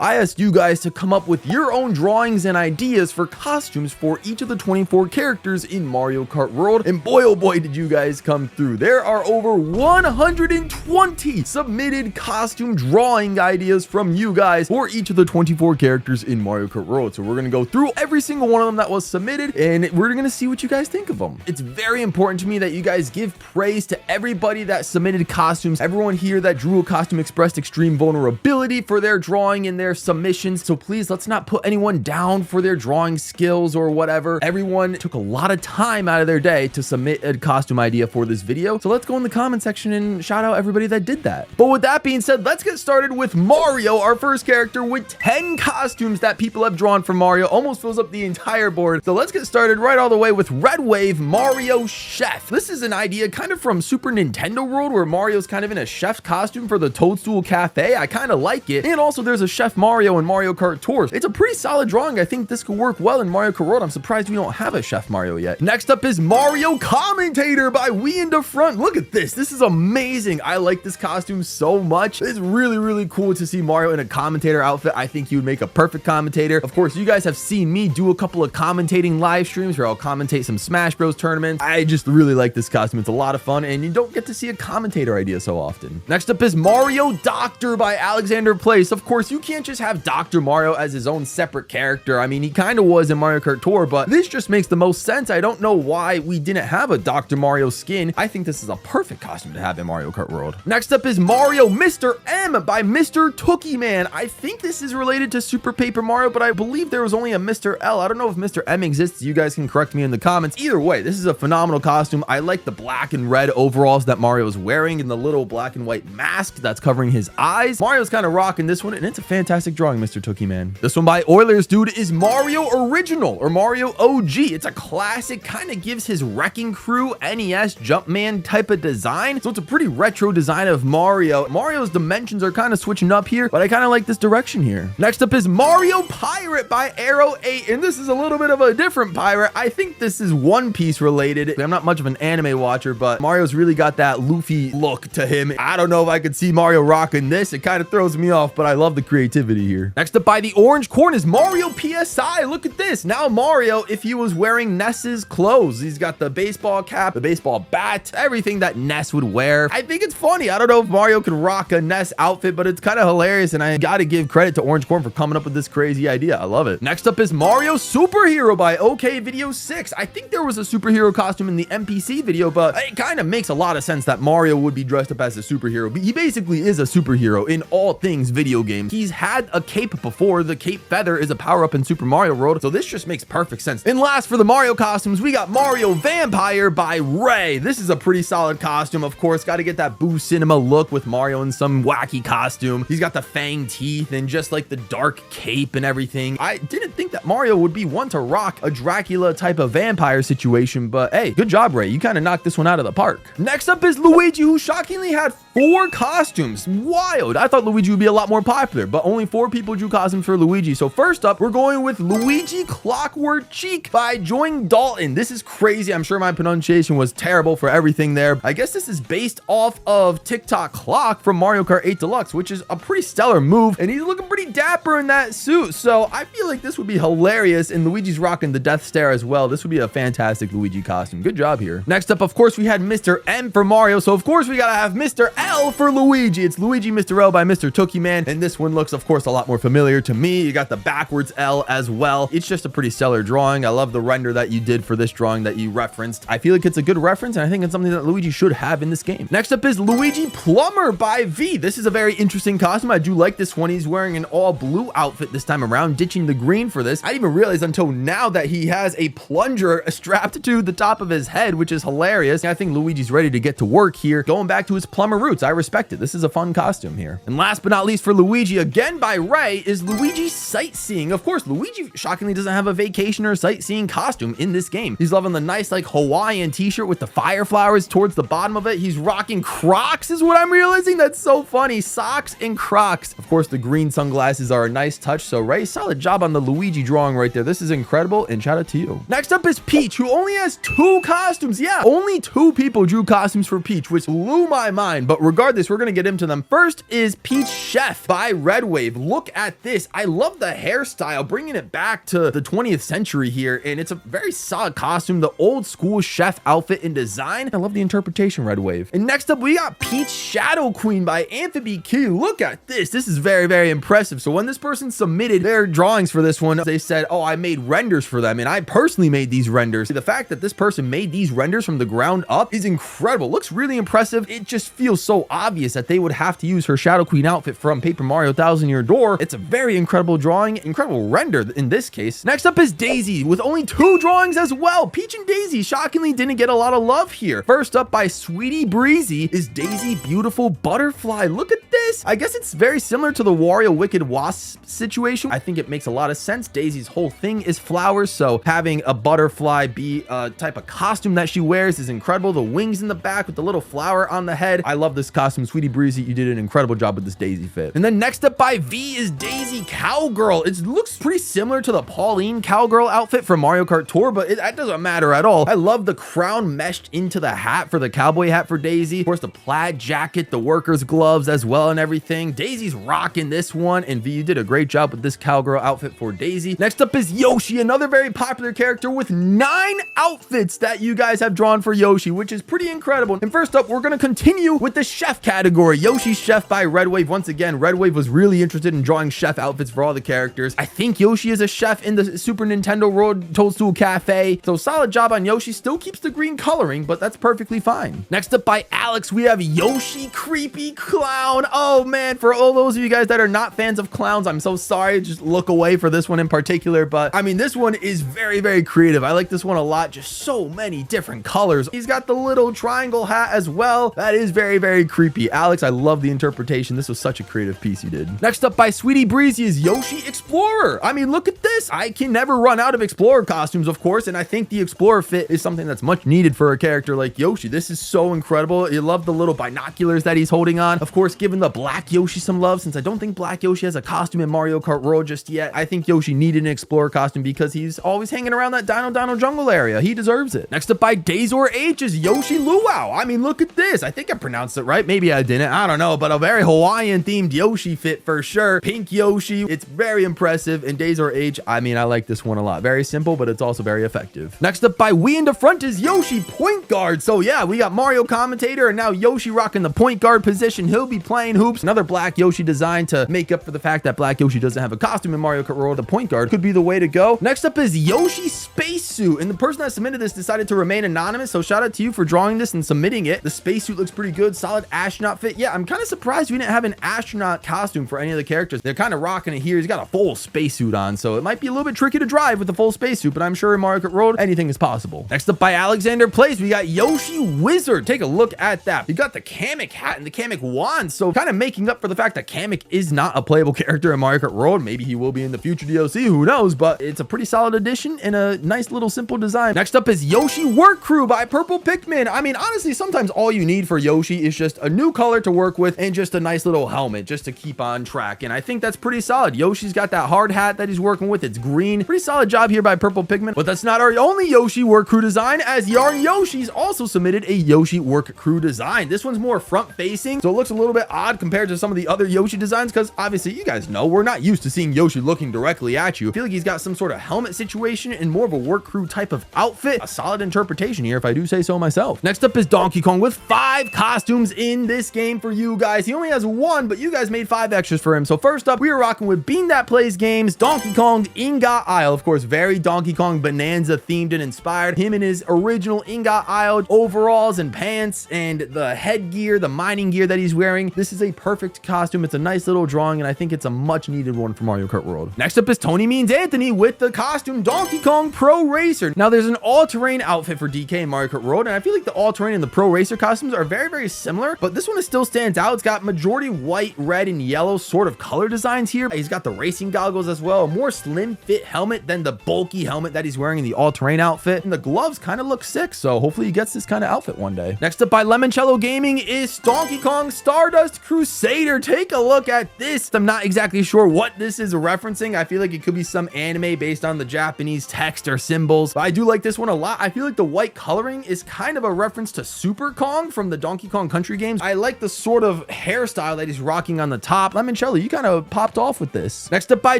I asked you guys to come up with your own drawings and ideas for costumes for each of the 24 characters in Mario Kart World, and boy oh boy did you guys come through. There are over 120 submitted costume drawing ideas from you guys for each of the 24 characters in Mario Kart World. So we're going to go through every single one of them that was submitted, and we're going to see what you guys think of them. It's very important to me that you guys give praise to everybody that submitted costumes. Everyone here that drew a costume expressed extreme vulnerability for their drawing and their submissions. So please, let's not put anyone down for their drawing skills or whatever. Everyone took a lot of time out of their day to submit a costume idea for this video. So let's go in the comment section and shout out everybody that did that. But with that being said, let's get started with Mario, our first character, with 10 costumes that people have drawn for Mario. Almost fills up the entire board. So let's get started right all the way with Red Wave Mario Chef. This is an idea kind of from Super Nintendo World where Mario's kind of in a chef costume for the Toadstool Cafe. I kind of like it. And also there's a Chef Mario in Mario Kart Tours. It's a pretty solid drawing. I think this could work well in Mario Kart World. I'm surprised we don't have a Chef Mario yet. Next up is Mario Commentator by We in the Front. Look at this. This is amazing. I like this costume so much. It's really, really cool to see Mario in a commentator outfit. I think he would make a perfect commentator. Of course, you guys have seen me do a couple of commentating live streams where I'll commentate some Smash Bros tournaments. I just really like this costume. It's a lot of fun, and you don't get to see a commentator idea so often. Next up is Mario Doctor by Alexander Place. Of course, you can't just have Dr. Mario as his own separate character. I mean, he kind of was in Mario Kart Tour, but this just makes the most sense. I don't know why we didn't have a Dr. Mario skin. I think this is a perfect costume to have in Mario Kart World. Next up is Mario Mr. M by Mr. Tookie Man. I think this is related to Super Paper Mario, but I believe there was only a Mr. L. I don't know if Mr. M exists. You guys can correct me in the comments. Either way, this is a phenomenal costume. I like the black and red overalls that Mario is wearing and the little black and white mask that's covering his eyes. Mario's kind of rocking this one, and it's a fantastic drawing, Mr. Tookie Man. This one by Oilers Dude is Mario Original or Mario OG. It's a classic, kind of gives his Wrecking Crew NES Jumpman type of design. So it's a pretty retro design of Mario. Mario's dimensions are kind of switching up here, but I kind of like this direction here. Next up is Mario Pirate by Arrow 8, and this is a little bit of a different pirate. I think this is One Piece related. I'm not much of an anime watcher, but Mario's really got that Luffy look to him. I don't know if I could see Mario rocking this. It kind of throws me off, but I love the creativity here. Next up by the Orange Corn is Mario PSI. Look at this. Now Mario, if he was wearing Ness's clothes, he's got the baseball cap, the baseball bat, everything that Ness would wear. I think it's funny. I don't know if Mario could rock a Ness outfit, but it's kind of hilarious, and I gotta give credit to Orange Corn for coming up with this crazy idea. I love it. Next up is Mario Superhero by OK Video 6. I think there was a superhero costume in the NPC video, but it kind of makes a lot of sense that Mario would be dressed up as a superhero. He basically is a superhero in all things video games. He's had a cape before. The cape feather is a power-up in Super Mario World, so this just makes perfect sense. And last for the Mario costumes, we got Mario Vampire by Ray. This is a pretty solid costume. Of course, got to get that Boo Cinema look with Mario in some wacky costume. He's got the fang teeth and just like the dark cape and everything. I didn't think that Mario would be one to rock a Dracula type of vampire situation, but hey, good job, Ray. You kind of knocked this one out of the park. Next up is Luigi, who shockingly had 4 costumes. Wild. I thought Luigi would be a lot more popular, but only 4 people drew costumes for Luigi. So first up, we're going with Luigi Clockwork Cheek by Joing Dalton. This is crazy. I'm sure my pronunciation was terrible for everything there. I guess this is based off of TikTok Clock from Mario Kart 8 Deluxe, which is a pretty stellar move, and he's looking pretty dapper in that suit. So I feel like this would be hilarious, and Luigi's rocking the death stare as well. This would be a fantastic Luigi costume. Good job here. Next up, of course, we had Mr. M for Mario, so of course we gotta have Mr. L for Luigi. It's Luigi Mr. L by Mr. Tookie Man, and this one looks, of course, a lot more familiar to me. You got the backwards L as well. It's just a pretty stellar drawing. I love the render that you did for this drawing that you referenced. I feel like it's a good reference, and I think it's something that Luigi should have in this game. Next up is Luigi Plumber by V. This is a very interesting costume. I do like this one. He's wearing an all blue outfit this time around, ditching the green for this. I didn't even realize until now that he has a plunger strapped to the top of his head, which is hilarious. I think Luigi's ready to get to work here, going back to his plumber roots. I respect it. This is a fun costume here. And last but not least for Luigi, again by Ray, is Luigi Sightseeing. Of course, Luigi shockingly doesn't have a vacation or sightseeing costume in this game. He's loving the nice like Hawaiian t-shirt with the fire flowers towards the bottom of it. He's rocking Crocs is what I'm realizing. That's so funny. Socks and Crocs. Of course, the green sunglasses are a nice touch. So Ray, solid job on the Luigi drawing right there. This is incredible, and shout out to you. Next up is Peach, who only has 2 costumes. Yeah, only 2 people drew costumes for Peach, which blew my mind. But But regardless, we're going to get into them. First is Peach Chef by Red Wave. Look at this. I love the hairstyle, bringing it back to the 20th century here. And it's a very solid costume. The old school chef outfit and design. I love the interpretation, Red Wave. And next up, we got Peach Shadow Queen by Amphibie Q. Look at this. This is very, very impressive. So when this person submitted their drawings for this one, they said, oh, I made renders for them. And I personally made these renders. The fact that this person made these renders from the ground up is incredible. Looks really impressive. It just feels so obvious that they would have to use her Shadow Queen outfit from Paper Mario Thousand Year Door. It's a very incredible drawing, incredible render in this case. Next up is Daisy with only 2 drawings as well. Peach and Daisy shockingly didn't get a lot of love here. First up by Sweetie Breezy is Daisy Beautiful Butterfly. Look at this. I guess it's very similar to the Wario Wicked Wasp situation. I think it makes a lot of sense. Daisy's whole thing is flowers, so having a butterfly be a type of costume that she wears is incredible. The wings in the back with the little flower on the head. I love this costume. Sweetie Breezy, you did an incredible job with this Daisy fit. And then next up by V is Daisy Cowgirl. It looks pretty similar to the Pauline Cowgirl outfit from Mario Kart Tour, but that doesn't matter at all. I love the crown meshed into the hat for the cowboy hat for Daisy. Of course, the plaid jacket, the worker's gloves as well and everything. Daisy's rocking this one, and V, you did a great job with this cowgirl outfit for Daisy. Next up is Yoshi, another very popular character with 9 outfits that you guys have drawn for Yoshi, which is pretty incredible. And first up, we're going to continue with the chef category. Yoshi Chef by Red Wave. Once again, Red Wave was really interested in drawing chef outfits for all the characters. I think Yoshi is a chef in the Super Nintendo World Toadstool Cafe. So solid job on Yoshi. Still keeps the green coloring, but that's perfectly fine. Next up by Alex, we have Yoshi Creepy Clown. Oh man, for all those of you guys that are not fans of clowns, I'm so sorry. Just look away for this one in particular. But I mean, this one is very, very creative. I like this one a lot. Just so many different colors. He's got the little triangle hat as well. That is very, very creepy. Alex, I love the interpretation. This was such a creative piece you did. Next up by Sweetie Breezy is Yoshi Explorer. I mean, look at this. I can never run out of Explorer costumes, of course. And I think the Explorer fit is something that's much needed for a character like Yoshi. This is so incredible. You love the little binoculars that he's holding on. Of course, giving the black Yoshi some love, since I don't think black Yoshi has a costume in Mario Kart World just yet. I think Yoshi needed an Explorer costume because he's always hanging around that Dino Jungle area. He deserves it. Next up by Dazor H is Yoshi Luau. I mean, look at this. I think I pronounced it right. Maybe I didn't. I don't know, but a very Hawaiian themed Yoshi fit for sure. Pink Yoshi. It's very impressive. And Dazor H, I mean, I like this one a lot. Very simple, but it's also very effective. Next up by We in the Front is Yoshi Point Guard. So yeah, we got Mario commentator and now Yoshi rocking the point guard position. He'll be playing hoops. Another black Yoshi design to make up for the fact that black Yoshi doesn't have a costume in Mario Kart World. The point guard could be the way to go. Next up is Yoshi Spacesuit. And the person that submitted this decided to remain anonymous. So shout out to you for drawing this and submitting it. The spacesuit looks pretty good. Solid astronaut fit. Yeah, I'm kind of surprised we didn't have an astronaut costume for any of the characters. They're kind of rocking it here. He's got a full spacesuit on, so it might be a little bit tricky to drive with the full spacesuit, but I'm sure in Mario Kart World, anything is possible. Next up by Alexander Place, we got Yoshi Wizard. Take a look at that. You got the Kamek hat and the Kamek wand, so kind of making up for the fact that Kamek is not a playable character in Mario Kart World. Maybe he will be in the future DLC, who knows, but it's a pretty solid addition and a nice little simple design. Next up is Yoshi Work Crew by Purple Pikmin. I mean, honestly, sometimes all you need for Yoshi is just a new color to work with and just a nice little helmet just to keep on track, and I think that's pretty solid. Yoshi's got that hard hat that he's working with. It's green. Pretty solid job here by Purple Pikmin, but that's not our only Yoshi Work Crew design, as Yarn Yoshi's also submitted a Yoshi Work Crew design. This one's more front facing, so it looks a little bit odd compared to some of the other Yoshi designs, because obviously you guys know we're not used to seeing Yoshi looking directly at you. I feel like he's got some sort of helmet situation and more of a work crew type of outfit. A solid interpretation here, if I do say so myself. Next up is Donkey Kong with 5 costumes in this game for you guys. He only has 1, but you guys made 5 extras for him. So first up, we are rocking with Bean That Plays Games, Donkey Kong Ingot Isle. Of course, very Donkey Kong Bonanza themed and inspired. Him in his original Ingot Isle overalls and pants and the headgear, the mining gear that he's wearing. This is a perfect costume. It's a nice little drawing, and I think it's a much needed one for Mario Kart World. Next up is Tony Means Anthony with the costume Donkey Kong Pro Racer. Now there's an all-terrain outfit for DK in Mario Kart World, and I feel like the all-terrain and the Pro Racer costumes are very, very similar, but this one still stands out. It's got majority white, red, and yellow sort of color designs here. He's got the racing goggles as well, a more slim fit helmet than the bulky helmet that he's wearing in the all-terrain outfit, and the gloves kind of look sick, so hopefully he gets this kind of outfit one day. Next up by Lemoncello Gaming is Donkey Kong Stardust Crusader. Take a look at this. I'm not exactly sure what this is referencing. I feel like it could be some anime based on the Japanese text or symbols, but I do like this one a lot. I feel like the white coloring is kind of a reference to Super Kong from the Donkey Kong Country geometry games. I like the sort of hairstyle that he's rocking on the top. Lemoncello, you kind of popped off with this. Next up by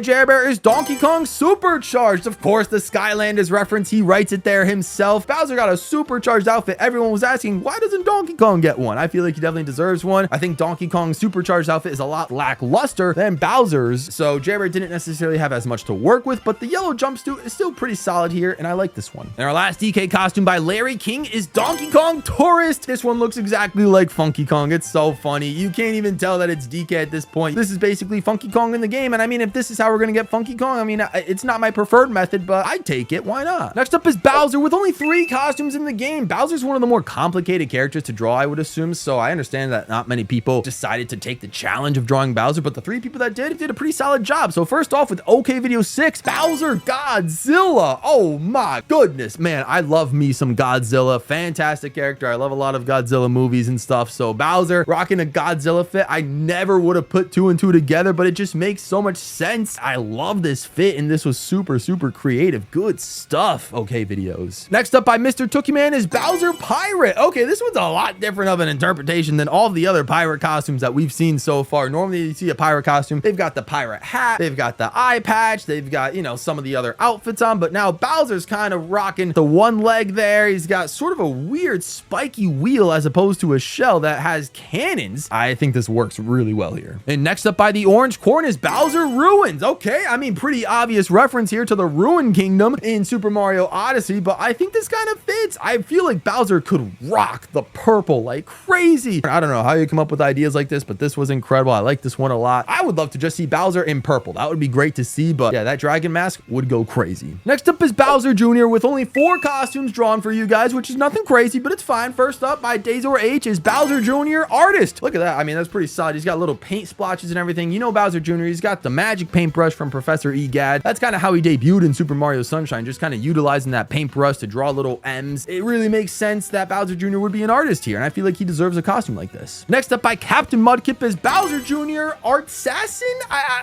Jer Bear is Donkey Kong Supercharged. Of course, the Skylanders reference, he writes it there himself. Bowser got a supercharged outfit. Everyone was asking, why doesn't Donkey Kong get one? I feel like he definitely deserves one. I think Donkey Kong's supercharged outfit is a lot lackluster than Bowser's, so Jer Bear didn't necessarily have as much to work with, but the yellow jumpsuit is still pretty solid here, and I like this one. And our last DK costume by Larry King is Donkey Kong Tourist. This one looks exactly like Funky Kong. It's so funny. You can't even tell that it's DK at this point. This is basically Funky Kong in the game, and I mean, if this is how we're gonna get Funky Kong, I mean, it's not my preferred method, but I'd take it. Why not? Next up is Bowser with only 3 costumes in the game. Bowser's one of the more complicated characters to draw, I would assume, so I understand that not many people decided to take the challenge of drawing Bowser, but the 3 people that did a pretty solid job. So first off with OK Video 6, Bowser Godzilla. Oh my goodness, man, I love me some Godzilla. Fantastic character. I love a lot of Godzilla movies and stuff. So Bowser rocking a Godzilla fit. I never would have put 2 and 2 together, but it just makes so much sense. I love this fit, and this was super creative. Good stuff. OK Videos. Next up by Mr. Tookie Man is Bowser Pirate. Okay, this one's a lot different of an interpretation than all the other pirate costumes that we've seen so far. Normally you see a pirate costume, they've got the pirate hat, they've got the eye patch, they've got, you know, some of the other outfits on, but now Bowser's kind of rocking the one leg there. He's got sort of a weird spiky wheel as opposed to a shell that has cannons. I think this works really well here. And next up by the orange corn is Bowser Ruins. Okay, I mean, pretty obvious reference here to the Ruin Kingdom in Super Mario Odyssey, but I think this kind of fits. I feel like Bowser could rock the purple like crazy. I don't know how you come up with ideas like this, but this was incredible. I like this one a lot. I would love to just see Bowser in purple. That would be great to see, but yeah, that dragon mask would go crazy. Next up is Bowser Jr. with only 4 costumes drawn for you guys, which is nothing crazy, but it's fine. First up by Dazor H is Bowser Jr. Artist. Look at that. I mean, that's pretty solid. He's got little paint splotches and everything. You know Bowser Jr., he's got the magic paintbrush from Professor Egad. That's kind of how he debuted in Super Mario Sunshine, just kind of utilizing that paintbrush to draw little M's. It really makes sense that Bowser Jr. would be an artist here, and I feel like he deserves a costume like this. Next up by Captain Mudkip is Bowser Jr. Artisan?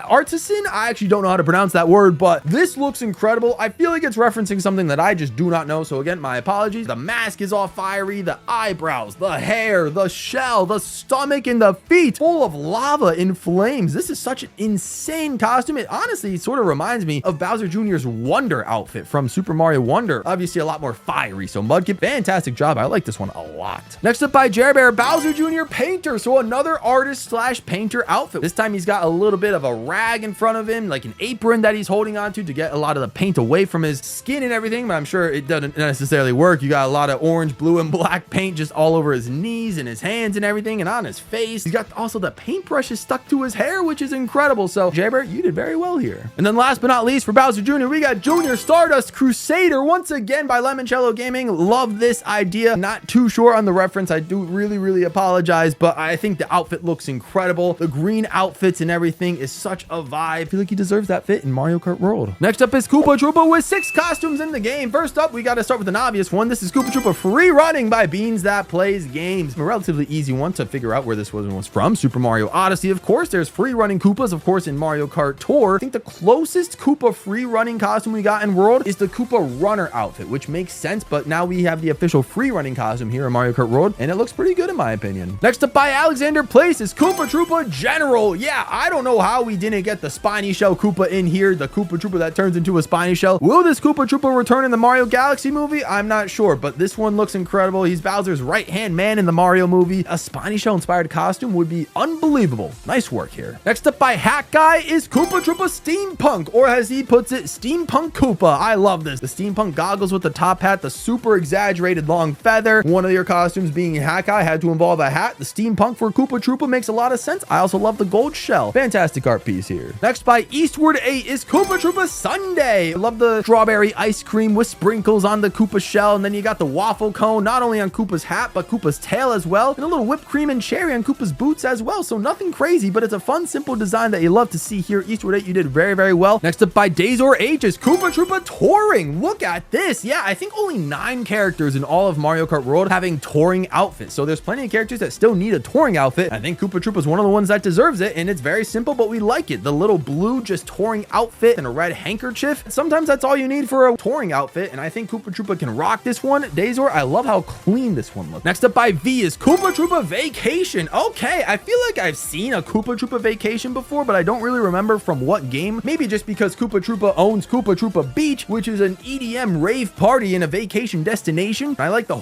Artisan? I actually don't know how to pronounce that word, but this looks incredible. I feel like it's referencing something that I just do not know, so again, my apologies. The mask is all fiery, the eyebrows, the hair, the shell, the stomach, and the feet full of lava in flames. This is such an insane costume. It honestly sort of reminds me of Bowser Jr.'s Wonder outfit from Super Mario Wonder. Obviously a lot more fiery, so Mudkip, fantastic job. I like this one a lot. Next up by Jer Bear, Bowser Jr. Painter. So another artist slash painter outfit. This time he's got a little bit of a rag in front of him, like an apron that he's holding onto to get a lot of the paint away from his skin and everything, but I'm sure it doesn't necessarily work. You got a lot of orange, blue, and black paint just all over his knees and his hands and everything, and on his face. He's got also the paintbrushes stuck to his hair, which is incredible. So Jer Bear, you did very well here. And then last but not least for Bowser Jr., we got Junior Stardust Crusader once again by Lemoncello Gaming. Love this idea. Not too sure on the reference. I do really apologize, but I think the outfit looks incredible. The green outfits and everything is such a vibe. I feel like he deserves that fit in Mario Kart World. Next up is Koopa Troopa with 6 costumes in the game. First up, we got to start with an obvious one. This is Koopa Troopa Free Running by Beans That Plays Games. A relatively easy one to figure out where this one was from. Super Mario Odyssey, of course. There's free running Koopas, of course, in Mario Kart Tour. I think the closest Koopa free running costume we got in World is the Koopa Runner outfit, which makes sense, but now we have the official free running costume here in Mario Kart World, and it looks pretty good in my opinion. Next up by Alexander Place is Koopa Troopa General. Yeah, I don't know how we didn't get the spiny shell Koopa in here, the Koopa Troopa that turns into a spiny shell. Will this Koopa Troopa return in the Mario Galaxy movie? I'm not sure, but this one looks incredible. He's Bowser's right-hand man in the Mario movie. A spiny shell inspired costume would be unbelievable. Nice work here. Next up by Hat Guy is Koopa Troopa Steampunk, or as he puts it, Steampunk Koopa. I love this. The steampunk goggles with the top hat, the super exaggerated long feather. One of your costumes being Hat Guy had to involve a hat. The steampunk for Koopa Troopa makes a lot of sense. I also love the gold shell. Fantastic art piece here. Next by Eastward 8 is Koopa Troopa Sundae. I love the strawberry ice cream with sprinkles on the Koopa shell, and then you got the waffle cone, not only on Koopa's hat, but Koopa's tail as well, and a little whipped cream and cherry on Koopa's boots as well. So nothing crazy, but it's a fun, simple design that you love to see here. Eastward 8, you did very well. Next up by Dazor H is Koopa Troopa Touring. Look at this. Yeah, I think only 9 characters in all of Mario Kart World having touring outfits. So there's plenty of characters that still need a touring outfit. I think Koopa Troopa is one of the ones that deserves it, and it's very simple, but we like it. The little blue just touring outfit and a red handkerchief. Sometimes that's all you need for a touring outfit, and I think Koopa Troopa can rock this one. Dazor, I love how clean this one looks. Next up by V is Koopa Koopa Troopa Vacation. Okay, I feel like I've seen a Koopa Troopa Vacation before, but I don't really remember from what game. Maybe just because Koopa Troopa owns Koopa Troopa Beach, which is an EDM rave party in a vacation destination. I like the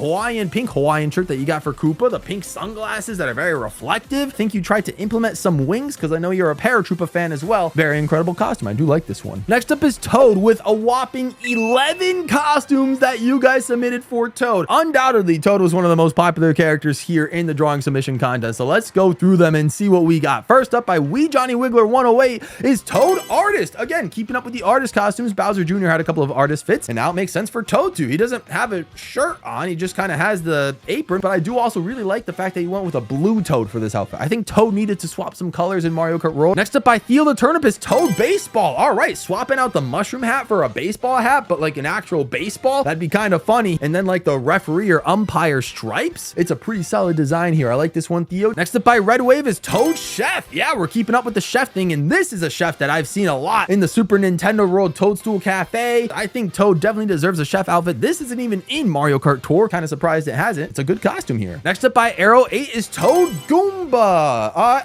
pink Hawaiian shirt that you got for Koopa, the pink sunglasses that are very reflective. Think you tried to implement some wings because I know you're a Paratroopa fan as well. Very incredible costume. I do like this one. Next up is Toad with a whopping 11 costumes that you guys submitted for Toad. Undoubtedly, Toad was one of the most popular characters here in the drawing submission contest. So let's go through them and see what we got. First up by Wee Johnny Wiggler 108 is Toad Artist. Again, keeping up with the artist costumes. Bowser Jr. had a couple of artist fits, and now it makes sense for Toad too. He doesn't have a shirt on. He just kind of has the apron, but I do also really like the fact that he went with a blue Toad for this outfit. I think Toad needed to swap some colors in Mario Kart World. Next up by Theo the Turnip is Toad Baseball. All right, swapping out the mushroom hat for a baseball hat, but like an actual baseball. That'd be kind of funny. And then like the referee or umpire stripes. It's a pretty solid design here. I like this one, Theo. Next up by Red Wave is Toad Chef. Yeah, we're keeping up with the chef thing, and this is a chef that I've seen a lot in the Super Nintendo World Toadstool Cafe. I think Toad definitely deserves a chef outfit. This isn't even in Mario Kart Tour. Kind of surprised it hasn't. It's a good costume here. Next up by Arrow 8 is Toad Goomba.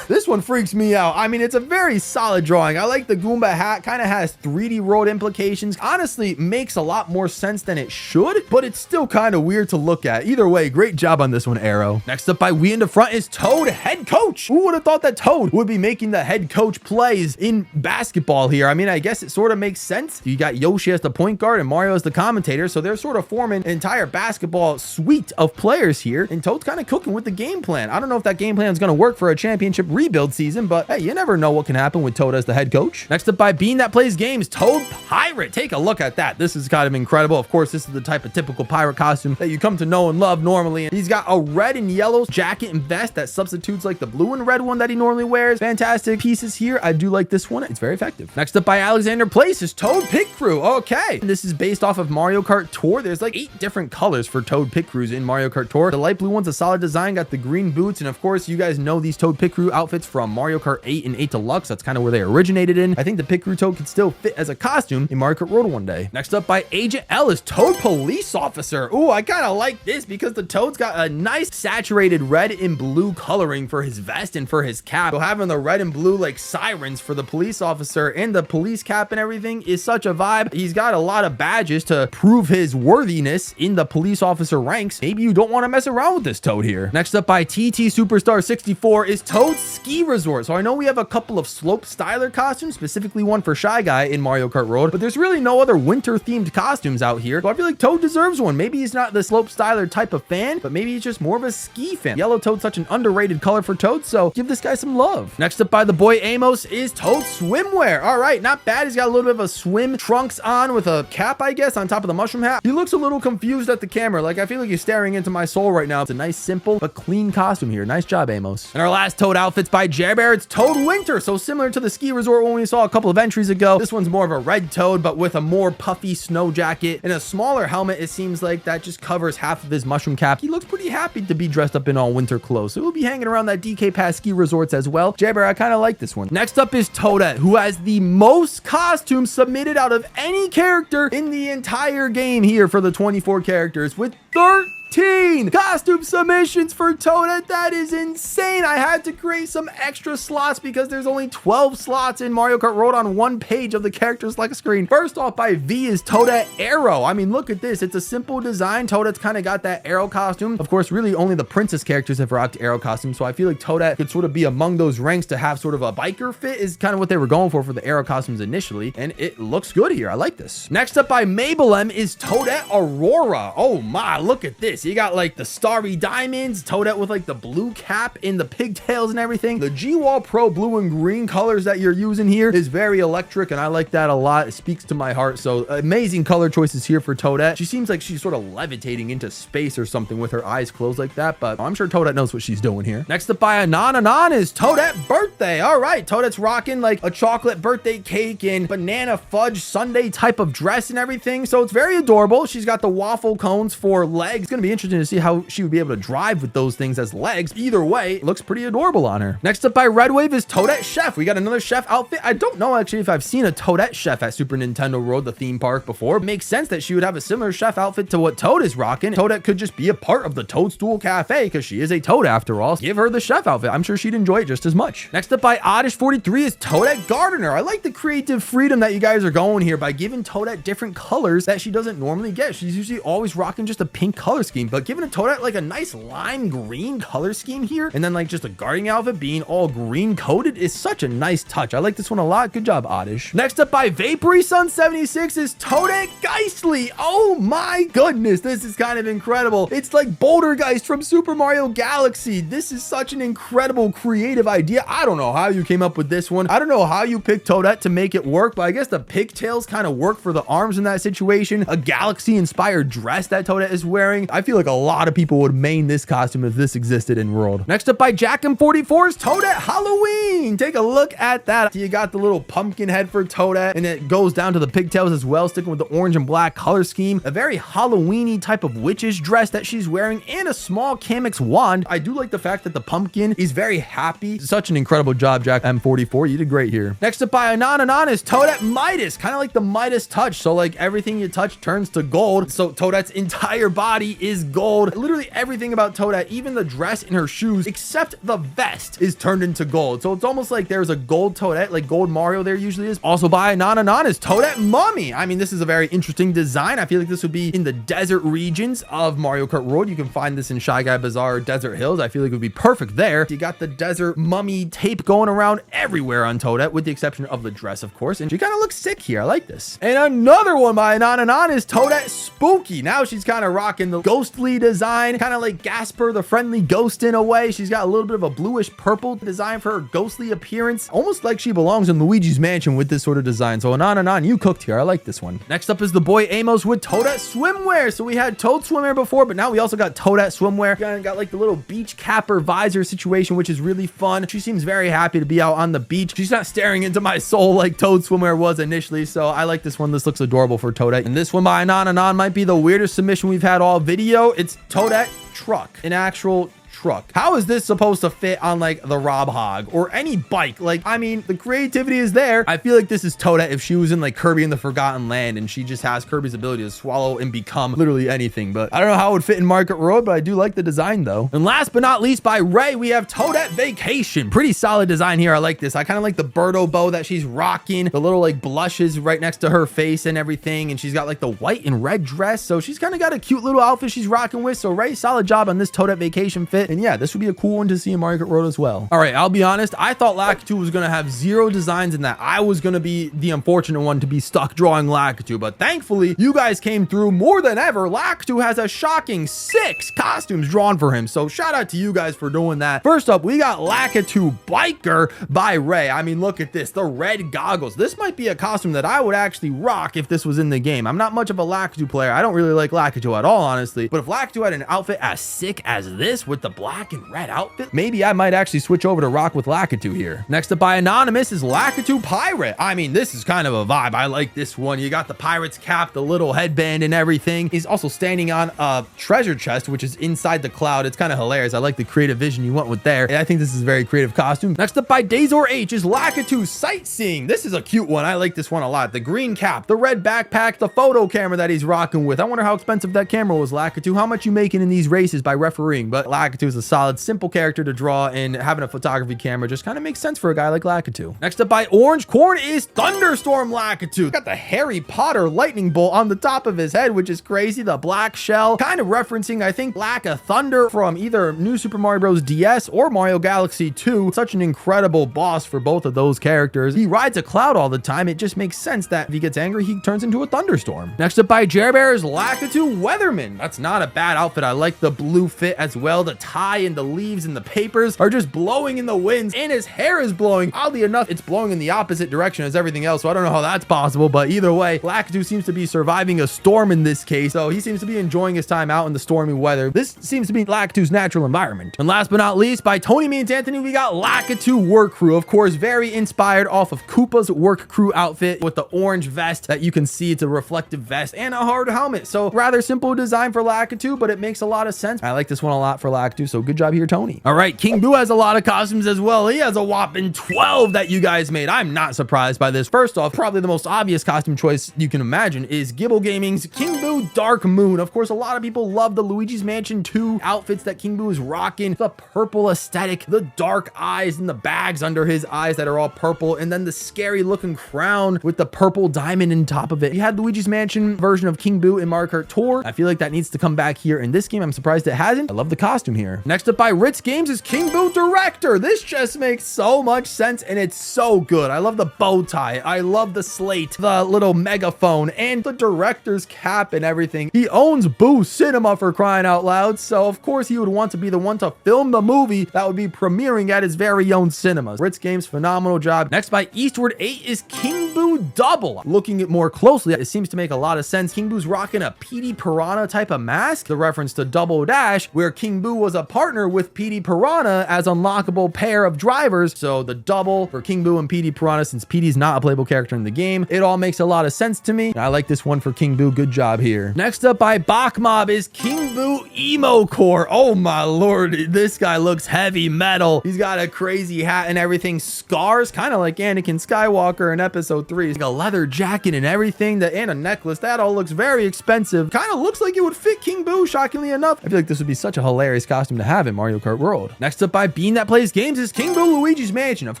This one freaks me out. I mean, it's a very solid drawing. I like the Goomba hat. Kind of has 3D World implications. Honestly, makes a lot more sense than it should, but it's still kind of weird to look at. Either way, great job on this one, Arrow. Next up by We in the Front is Toad Head Coach. Who would have thought that Toad would be making the head coach plays in basketball here? I mean, I guess it sort of makes sense. You got Yoshi as the point guard and Mario as the commentator, so they're sort of forming an entire basketball suite of players here, and Toad's kind of cooking with the game plan. I don't know if that game plan is going to work for a championship rebuild season, but hey, you never know what can happen with Toad as the head coach. Next up by Bean That Plays Games, Toad Pirate. Take a look at that. This is kind of incredible. Of course, this is the type of typical pirate costume that you come to know and love normally. And he's got a red and yellow jacket and vest that substitutes like the blue and red one that he normally wears. Fantastic pieces here. I do like this one. It's very effective. Next up by Alexander Place is Toad Pit Crew. Okay. This is based off of Mario Kart Tour. There's like 8 different colors for Toad Pit Crews in Mario Kart Tour. The light blue one's a solid design, got the green boots, and of course you guys know these Toad Pit Crew outfits from Mario Kart 8 and 8 Deluxe. That's kind of where they originated in. I think the Pit Crew Toad could still fit as a costume in Mario Kart World one day. Next up by Agent L is Toad Police Officer. Ooh, I kind of like this because the Toad's got a nice saturated red and blue coloring for his vest and for his cap. So having the red and blue like sirens for the police officer and the police cap and everything is such a vibe. He's got a lot of badges to prove his worthiness in the police officer ranks. Maybe you don't want to mess around with this Toad here. Next up by TT Superstar 64 is Toad Ski Resort. So I know we have a couple of slope styler costumes, specifically one for Shy Guy in Mario Kart World, but there's really no other winter themed costumes out here. So I feel like Toad deserves one. Maybe he's not the slope styler type of fan, but maybe he's just more of a ski fan. Yellow Toad's such an underrated color for Toad, so give this guy some love. Next up by the boy Amos is Toad Swimwear. All right, not bad. He's got a little bit of a swim trunks on with a cap, I guess, on top of the mushroom hat. He looks a little confused at the camera. Like, I feel like he's staring into my soul right now. It's a nice, simple, but clean costume here. Nice job, Amos. And our last Toad outfit's by Jer Bear. It's Toad Winter. So similar to the ski resort one we saw a couple of entries ago. This one's more of a red Toad, but with a more puffy snow jacket and a smaller helmet. It seems like that just covers half of his mushroom cap. He looks pretty happy to be dressed up in all winter clothes. So he'll be hanging around that DK Pass ski resorts as well. Jer Bear, I kind of like this one. Next up is Toadette, who has the most costumes submitted out of any character in the entire game here for the 24 characters with 13 costume submissions for Toadette. That is insane. I had to create some extra slots because there's only 12 slots in Mario Kart World on one page of the character select screen. First off by V is Toadette Arrow. I mean, look at this. It's a simple design. Toadette's kind of got that arrow costume. Of course, really only the princess characters have rocked arrow costumes, so I feel like Toadette could sort of be among those ranks to have sort of a biker fit is kind of what they were going for the arrow costumes initially, and it looks good here. I like this. Next up by Mabel M is Toadette Aurora. Oh my, look at this. You got like the starry diamonds, Toadette with like the blue cap and the pigtails and everything. The GWallPro blue and green colors that you're using here is very electric, and I like that a lot. It speaks to my heart. So amazing color choices here for Toadette. She seems like she's sort of levitating into space or something with her eyes closed like that, but I'm sure Toadette knows what she's doing here. Next up by Anon Anon is Toadette Birthday. All right, Toadette's rocking like a chocolate birthday cake and banana fudge sundae type of dress and everything. So it's very adorable. She's got the waffle cones for legs. It's gonna be be interesting to see how she would be able to drive with those things as legs. Either way, it looks pretty adorable on her. Next up by Red Wave is Toadette Chef. We got another chef outfit. I don't know actually if I've seen a Toadette Chef at Super Nintendo World, the theme park, before. It makes sense that she would have a similar chef outfit to what Toad is rocking. Toadette could just be a part of the Toadstool Cafe because she is a Toad after all. Give her the chef outfit. I'm sure she'd enjoy it just as much. Next up by Oddish43 is Toadette Gardener. I like the creative freedom that you guys are going here by giving Toadette different colors that she doesn't normally get. She's usually always rocking just a pink color scheme, but giving a Toadette like a nice lime green color scheme here, and then like just a gardening outfit being all green coated is such a nice touch. I like this one a lot. Good job, Oddish. Next up by Vapory Sun 76 is Toadette Geistly. Oh my goodness, this is kind of incredible. It's like Bouldergeist from Super Mario Galaxy. This is such an incredible creative idea. I don't know how you came up with this one. I don't know how you picked Toadette to make it work, but I guess the pigtails kind of work for the arms in that situation. A galaxy inspired dress that Toadette is wearing. I feel like a lot of people would main this costume if this existed in World. Next up by Jackim44 is Toadette Halloween. Take a look at that. You got the little pumpkin head for Toadette, and it goes down to the pigtails as well, sticking with the orange and black color scheme. A very Halloween-y type of witch's dress that she's wearing, and a small Kamex wand. I do like the fact that the pumpkin is very happy. Such an incredible job, Jack M44. You did great here. Next up by Anon is Toadette Midas. Kind of like the Midas touch. So like everything you touch turns to gold. So Toadette's entire body is gold. Literally everything about Toadette, even the dress and her shoes, except the vest, is turned into gold. So it's almost like there's a gold Toadette, like gold Mario there usually is. Also by Anon is Toadette Mummy. I mean, this is a very interesting design. I feel like this would be in the desert regions of Mario Kart World. You can find this in Shy Guy Bazaar or Desert Hills. I feel like it would be perfect there. You got the desert mummy tape going around everywhere on Toadette, with the exception of the dress, of course. And she kind of looks sick here. I like this. And another one by Anon is Toadette Spooky. Now she's kind of rocking the ghostly design, kind of like Gasper the friendly ghost in a way. She's got a little bit of a bluish purple design for her ghostly appearance, almost like she belongs in Luigi's mansion with this sort of design. So Anon, you cooked here. I like this one. Next up is the boy Amos with Toadette Swimwear. So we had Toad Swimwear before, but now we also got Toadette Swimwear. Got like the little beach capper visor situation, which is really fun. She seems very happy to be out on the beach. She's not staring into my soul like Toad Swimwear was initially. So I like this one. This looks adorable for Toadette. And this one by Anon might be the weirdest submission we've had all video. It's Toadette Truck, an actual truck. How is this supposed to fit on like the Rob Hog or any bike? Like, I mean, the creativity is there. I feel like this is Toadette if she was in like Kirby and the Forgotten Land and she just has Kirby's ability to swallow and become literally anything. But I don't know how it would fit in Mario Kart World, but I do like the design though. And last but not least by Ray, we have Toadette Vacation. Pretty solid design here. I like this. I kind of like the Birdo bow that she's rocking, the little like blushes right next to her face and everything. And she's got like the white and red dress. So she's kind of got a cute little outfit she's rocking with. So Ray, solid job on this Toadette Vacation fit. And yeah, this would be a cool one to see in Mario Kart World as well. All right, I'll be honest. I thought Lakitu was going to have 0 designs in that. I was going to be the unfortunate one to be stuck drawing Lakitu, but thankfully you guys came through more than ever. Lakitu has a shocking 6 costumes drawn for him. So shout out to you guys for doing that. First up, we got Lakitu Biker by Ray. I mean, look at this, the red goggles. This might be a costume that I would actually rock if this was in the game. I'm not much of a Lakitu player. I don't really like Lakitu at all, honestly. But if Lakitu had an outfit as sick as this with the black and red outfit, maybe I might actually switch over to rock with Lakitu here. Next up by Anonymous is Lakitu Pirate. I mean, this is kind of a vibe. I like this one. You got the pirate's cap, the little headband and everything. He's also standing on a treasure chest, which is inside the cloud. It's kind of hilarious. I like the creative vision you went with there. And I think this is a very creative costume. Next up by Dazor H is Lakitu Sightseeing. This is a cute one. I like this one a lot. The green cap, the red backpack, the photo camera that he's rocking with. I wonder how expensive that camera was, Lakitu. How much you making in these races by refereeing? But Lakitu is a solid, simple character to draw, and having a photography camera just kind of makes sense for a guy like Lakitu. Next up by Orange Corn is Thunderstorm Lakitu. Got the Harry Potter lightning bolt on the top of his head, which is crazy. The black shell, kind of referencing, I think, Lack of Thunder from either New Super Mario Bros. DS or Mario Galaxy 2. Such an incredible boss for both of those characters. He rides a cloud all the time. It just makes sense that if he gets angry, he turns into a thunderstorm. Next up by Jer Bear is Lakitu Weatherman. That's not a bad outfit. I like the blue fit as well. The tie and the leaves and the papers are just blowing in the winds, and his hair is blowing. Oddly enough, it's blowing in the opposite direction as everything else, so I don't know how that's possible, but either way, Lakitu seems to be surviving a storm in this case, so he seems to be enjoying his time out in the stormy weather. This seems to be Lakitu's natural environment. And last but not least, by Tony Means Anthony, we got Lakitu Work Crew. Of course, very inspired off of Koopa's Work Crew outfit with the orange vest that you can see. It's a reflective vest and a hard helmet, so rather simple design for Lakitu, but it makes a lot of sense. I like this one a lot for Lakitu, so good job here, Tony. All right, King Boo has a lot of costumes as well. He has a whopping 12 that you guys made. I'm not surprised by this. First off, probably the most obvious costume choice you can imagine is GWall Gaming's King Boo Dark Moon. Of course, a lot of people love the Luigi's Mansion 2 outfits that King Boo is rocking. The purple aesthetic, the dark eyes and the bags under his eyes that are all purple, and then the scary looking crown with the purple diamond in top of it. You had Luigi's Mansion version of King Boo in Mario Kart Tour. I feel like that needs to come back here in this game. I'm surprised it hasn't. I love the costume here. Next up by Ritz Games is King Boo Director. This just makes so much sense, and it's so good. I love the bow tie. I love the slate, the little megaphone, and the director's cap and everything. He owns Boo Cinema, for crying out loud, so of course he would want to be the one to film the movie that would be premiering at his very own cinemas. Ritz Games, phenomenal job. Next by Eastward 8 is King Boo Double. Looking at more closely, it seems to make a lot of sense. King Boo's rocking a PD Piranha type of mask, the reference to Double Dash, where King Boo was a partner with PD Piranha as unlockable pair of drivers. So the double for King Boo and PD Piranha, since PD's not a playable character in the game, it all makes a lot of sense to me. I like this one for King Boo. Good job here. Next up by Bach Mob is King Boo Emo Core. Oh my lord, this guy looks heavy metal. He's got a crazy hat and everything, scars, kind of like Anakin Skywalker in episode 3. He's got a leather jacket and everything, and a necklace. That all looks very expensive. Kind of looks like it would fit King Boo, shockingly enough. I feel like this would be such a hilarious costume to have in Mario Kart World. Next up by Bean That Plays Games is King Boo Luigi's Mansion. Of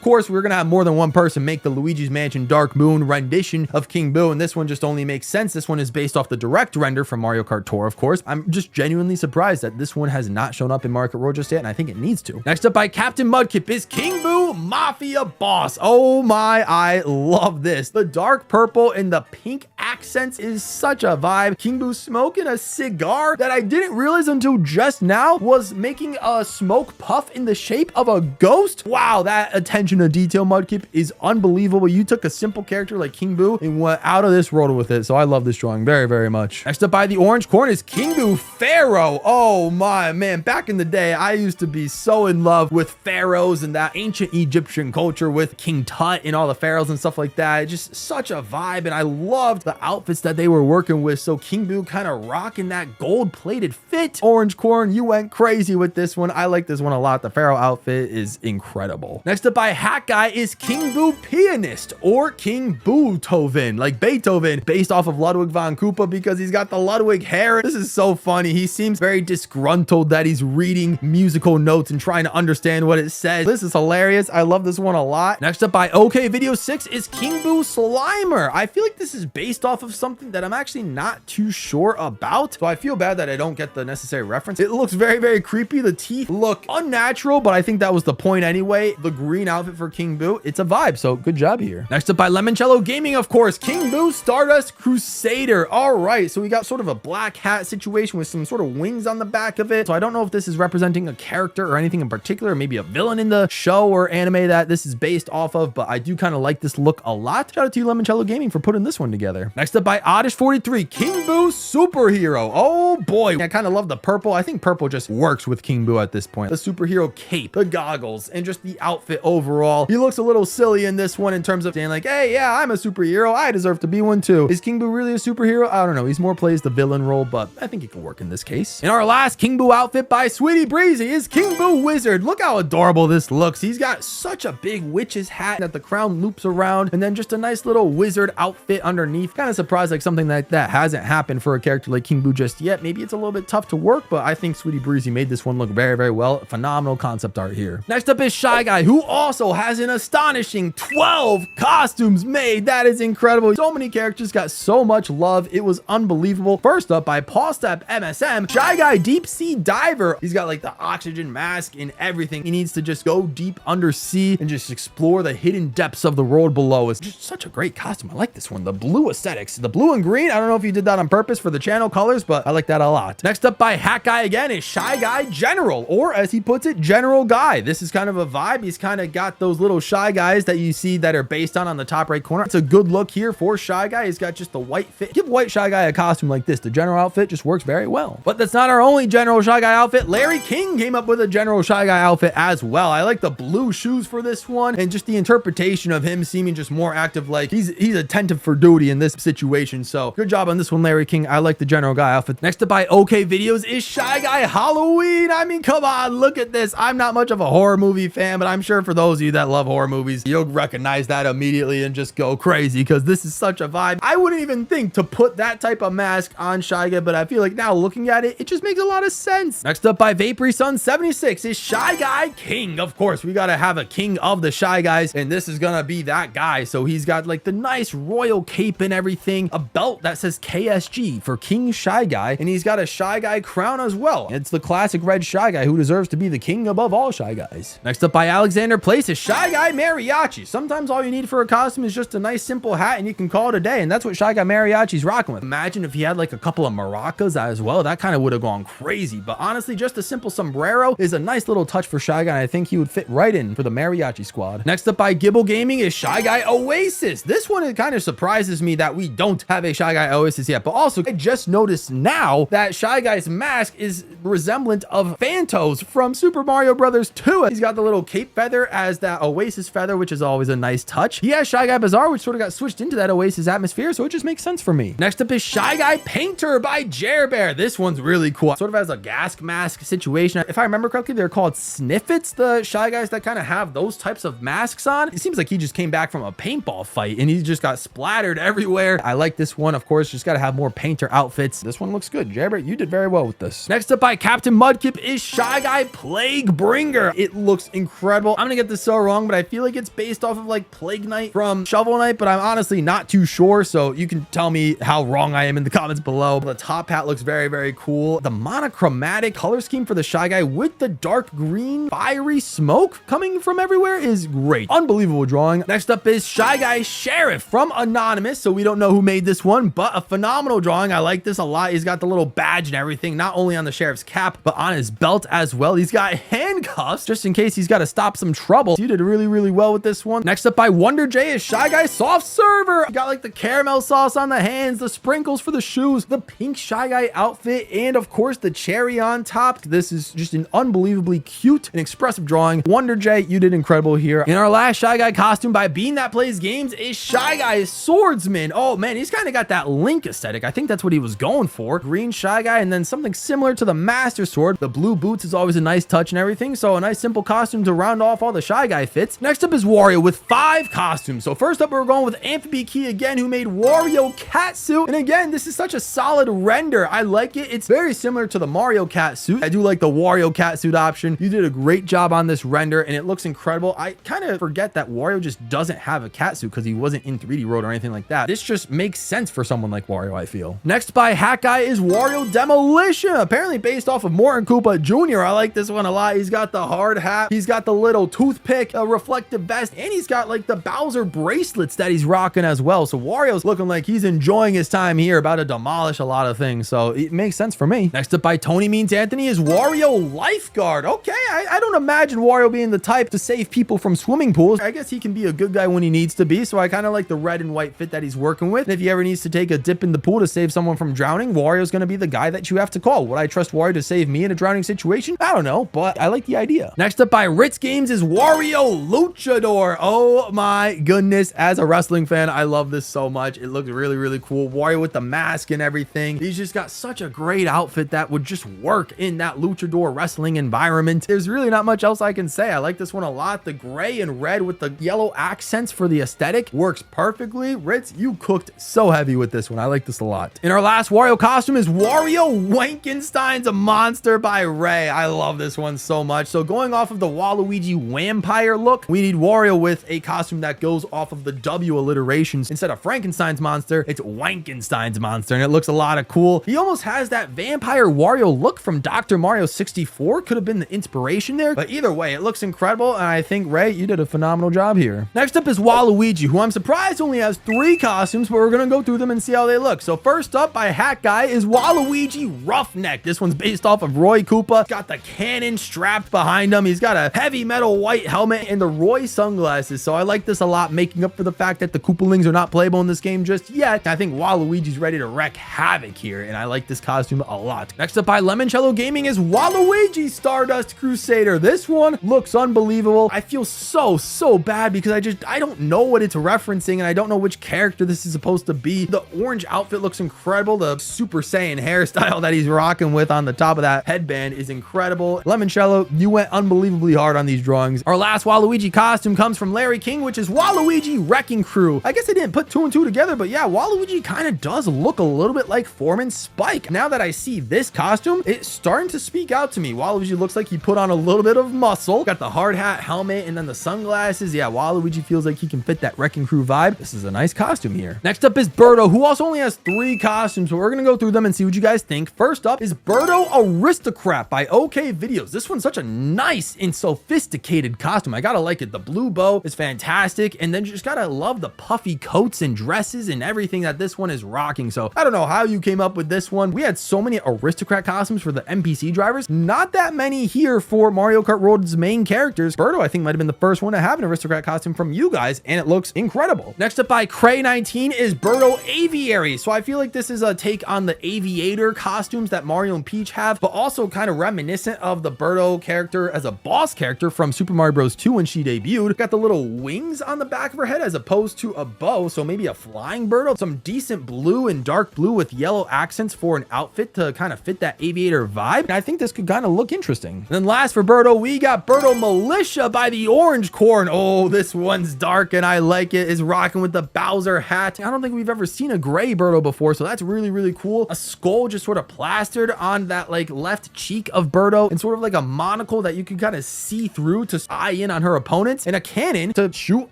course, we're gonna have more than one person make the Luigi's Mansion Dark Moon rendition of King Boo, and this one just only makes sense. This one is based off the direct render from Mario Kart Tour, of course. I'm just genuinely surprised that this one has not shown up in Mario Kart World just yet, and I think it needs to. Next up by Captain Mudkip is King Boo Mafia Boss. Oh my, I love this. The dark purple and the pink accents is such a vibe. King Boo smoking a cigar that I didn't realize until just now was making a smoke puff in the shape of a ghost. Wow, that attention to detail, Mudkip, is unbelievable. You took a simple character like King Boo and went out of this world with it, so I love this drawing very, very much. Next up by the Orange Corn is King Boo Pharaoh. Oh my man, back in the day, I used to be so in love with pharaohs and that ancient Egyptian culture with King Tut and all the pharaohs and stuff like that. Just such a vibe, and I loved the outfits that they were working with. So King Boo kind of rocking that gold-plated fit. Orange Corn, you went crazy with this one. I like this one a lot. The pharaoh outfit is incredible. Next up by Hat Guy is King Boo Pianist, or King Beethoven, like Beethoven, based off of Ludwig von Koopa because he's got the Ludwig hair. This is so funny. He seems very disgruntled that he's reading musical notes and trying to understand what it says. This is hilarious. I love this one a lot. Next up by OK Video 6 is King Boo Slimer. I feel like this is based off of something that I'm actually not too sure about, so I feel bad that I don't get the necessary reference. It looks very, very creepy. The teeth look unnatural, but I think that was the point anyway. The green outfit for King Boo, it's a vibe, so good job here. Next up by Lemoncello Gaming, of course, King Boo Stardust Crusader. All right, so we got sort of a black hat situation with some sort of wings on the back of it, so I don't know if this is representing a character or anything in particular, maybe a villain in the show or anime that this is based off of, but I do kind of like this look a lot. Shout out to you, Lemoncello Gaming, for putting this one together. Next up by Oddish43, King Boo Superhero. Oh boy, I kind of love the purple. I think purple just works with King Boo at this point. The superhero cape, the goggles, and just the outfit overall. He looks a little silly in this one in terms of saying like, hey, yeah, I'm a superhero. I deserve to be one too. Is King Boo really a superhero? I don't know. He's more plays the villain role, but I think it could work in this case. And our last King Boo outfit by Sweetie Breezy is King Boo Wizard. Look how adorable this looks. He's got such a big witch's hat that the crown loops around, and then just a nice little wizard outfit underneath. Kind of surprised like something like that hasn't happened for a character like King Boo just yet. Maybe it's a little bit tough to work, but I think Sweetie Breezy made this one look very, very well. Phenomenal concept art here. Next up is Shy Guy, who also has an astonishing 12 costumes made. That is incredible. So many characters got so much love. It was unbelievable. First up by Paul Step MSM, Shy Guy Deep Sea Diver. He's got like the oxygen mask and everything. He needs to just go deep under sea and just explore the hidden depths of the world below. It's just such a great costume. I like this one. The blue aesthetic aesthetics. The blue and green, I don't know if you did that on purpose for the channel colors, but I like that a lot. Next up by Hat Guy again is Shy Guy General, or as he puts it, General Guy. This is kind of a vibe. He's kind of got those little Shy Guys that you see that are based on the top right corner. It's a good look here for Shy Guy. He's got just the white fit. Give white Shy Guy a costume like this. The general outfit just works very well. But that's not our only General Shy Guy outfit. Larry King came up with a General Shy Guy outfit as well. I like the blue shoes for this one, and just the interpretation of him seeming just more active, like he's attentive for duty in this situation. So good job on this one, Larry King. I like the General Guy outfit. Next up by OK Videos is Shy Guy Halloween. I mean, come on, look at this. I'm not much of a horror movie fan, but I'm sure for those of you that love horror movies, you'll recognize that immediately and just go crazy because this is such a vibe. I wouldn't even think to put that type of mask on Shy Guy, but I feel like now looking at it, it just makes a lot of sense. Next up by Vapory Sun 76 is Shy Guy King. Of course, we got to have a king of the Shy Guys, and this is gonna be that guy. So he's got like the nice royal cape and everything, a belt that says KSG for King Shy Guy, and he's got a Shy Guy crown as well. It's the classic red Shy Guy who deserves to be the king above all Shy Guys. Next up by Alexander Place is Shy Guy Mariachi. Sometimes all you need for a costume is just a nice simple hat and you can call it a day, and that's what Shy Guy Mariachi's rocking with. Imagine if he had like a couple of maracas as well. That kind of would have gone crazy, but honestly, just a simple sombrero is a nice little touch for Shy Guy. I think he would fit right in for the Mariachi squad. Next up by Gibble Gaming is Shy Guy Oasis. This one, it kind of surprises me that we don't have a Shy Guy Oasis yet, but also I just noticed now that Shy Guy's mask is resemblant of Phantos from Super Mario Brothers 2. He's got the little cape feather as that Oasis feather, which is always a nice touch. He has Shy Guy Bazaar, which sort of got switched into that Oasis atmosphere, so it just makes sense for me. Next up is Shy Guy Painter by Jer Bear. This one's really cool. Sort of has a gas mask situation. If I remember correctly, they're called Sniffits, the Shy Guys that kind of have those types of masks on. It seems like he just came back from a paintball fight and he just got splattered everywhere. I like this one. Of course, just got to have more painter outfits. This one looks good. Jer Bear, you did very well with this. Next up by Captain Mudkip is Shy Guy Plague Bringer. It looks incredible. I'm gonna get this so wrong, but I feel like it's based off of like Plague Knight from Shovel Knight, but I'm honestly not too sure, so you can tell me how wrong I am in the comments below. The top hat looks very, very cool. The monochromatic color scheme for the Shy Guy with the dark green fiery smoke coming from everywhere is great. Unbelievable drawing. Next up is Shy Guy Sheriff from Anonymous, so we don't know who made this one, but a phenomenal drawing. I like this a lot. He's got the little badge and everything, not only on the sheriff's cap, but on his belt as well. He's got handcuffs just in case he's got to stop some trouble. You did really, really well with this one. Next up by Wonder J is Shy Guy Soft Server. Got like the caramel sauce on the hands, the sprinkles for the shoes, the pink Shy Guy outfit, and of course the cherry on top. This is just an unbelievably cute and expressive drawing. Wonder J, you did incredible here. In our last Shy Guy costume by Bean That Plays Games is Shy Guy Swordsman. Oh man, he's kind of got that Link aesthetic. I think that's what he was going for. Green Shy Guy and then something similar to the Master Sword. The blue boots is always a nice touch and everything, so a nice simple costume to round off all the Shy Guy fits. Next up is Wario with 5 costumes. So first up, we're going with Amphibie Key again, who made Wario Catsuit. And again, this is such a solid render. I like it. It's very similar to the Mario Catsuit. I do like the Wario Catsuit option. You did a great job on this render and it looks incredible. I kind of forget that Wario just doesn't have a catsuit because he wasn't in 3D World or anything like that. This just makes sense for someone like Wario, I feel. Next by Hat Guy is Wario Demolition, apparently based off of Morton Koopa Jr. I like this one a lot. He's got the hard hat. He's got the little toothpick, a reflective vest, and he's got like the Bowser bracelets that he's rocking as well. So Wario's looking like he's enjoying his time here, about to demolish a lot of things. So it makes sense for me. Next up by Tony Means Anthony is Wario Lifeguard. Okay, I don't imagine Wario being the type to save people from swimming pools. I guess he can be a good guy when he needs to be. So I kind of like the red and white fit that he's working with. And if he ever needs to take a dip in the pool to save someone from drowning, Wario's going to be the guy that you have to call. Would I trust Wario to save me in a drowning situation? I don't know, but I like the idea. Next up by Ritz Games is Wario Luchador. Oh my goodness. As a wrestling fan, I love this so much. It looks really, really cool. Wario with the mask and everything. He's just got such a great outfit that would just work in that luchador wrestling environment. There's really not much else I can say. I like this one a lot. The gray and red with the yellow accents for the aesthetic works perfectly. Ritz, you cooked so heavy with this one. I like this a lot. In our last Wario costume is Wario Wankenstein's Monster by Ray. I love this one so much. So going off of the Waluigi vampire look, we need Wario with a costume that goes off of the W alliterations. Instead of Frankenstein's monster, it's Wankenstein's monster, and it looks a lot of cool. He almost has that vampire Wario look from Dr. Mario 64. Could have been the inspiration there, but either way, it looks incredible, and I think, Ray, you did a phenomenal job here. Next up is Waluigi, who I'm surprised only has 3 costumes, but we're gonna go through them and see how they look. So first up by Hat Guy is Waluigi Roughneck. This one's based off of Roy Koopa. Got the cannon strapped behind him. He's got a heavy metal white helmet and the Roy sunglasses. So I like this a lot, making up for the fact that the Koopalings are not playable in this game just yet. I think Waluigi's ready to wreak havoc here, and I like this costume a lot. Next up by Lemoncello Gaming is Waluigi Stardust Crusader. This one looks unbelievable. I feel so bad because I don't know what it's referencing, and I don't know which character this is supposed to be. The orange outfit looks incredible. The Super Saiyan hairstyle that he's rocking with on the top of that headband is incredible. Lemoncello, you went unbelievably hard on these drawings. Our last Waluigi costume comes from Larry King, which is Waluigi Wrecking Crew. I guess I didn't put two and two together, but yeah, Waluigi kind of does look a little bit like Foreman Spike. Now that I see this costume, it's starting to speak out to me. Waluigi looks like he put on a little bit of muscle. Got the hard hat, helmet, and then the sunglasses. Yeah, Waluigi feels like he can fit that Wrecking Crew vibe. This is a nice costume here. Next up is Birdo, who also only has 3 costumes, so we're gonna go through them and see what you guys think. First up is Birdo Aristocrat by OK Videos. This one's such a nice and sophisticated costume. I gotta like it. The blue bow is fantastic, and then you just gotta love the puffy coats and dresses and everything that this one is rocking. So I don't know how you came up with this one. We had so many Aristocrat costumes for the NPC drivers, not that many here for Mario Kart World's main characters. Birdo, I think, might have been the first one to have an Aristocrat costume from you guys, and it looks incredible. Next up by Cray19 is Birdo Aviary. So I feel like this is a take on the aviator costumes that Mario and Peach have, but also kind of reminiscent of the Birdo character as a boss character from Super Mario Bros. 2 when she debuted. Got the little wings on the back of her head as opposed to a bow, so maybe a flying Birdo. Some decent blue and dark blue with yellow accents for an outfit to kind of fit that aviator vibe. And I think this could kind of look interesting. And then last for Birdo, we got Birdo Militia by the Orange Corn. Oh, this one's dark and I like it. Is rocking with the Bowser hat. I don't think we've ever seen a gray Birdo before, so that's really cool. A skull just sort of plastered on that like left cheek of Birdo, and sort of like a monocle that you can kind of see through to eye in on her opponents, and a cannon to shoot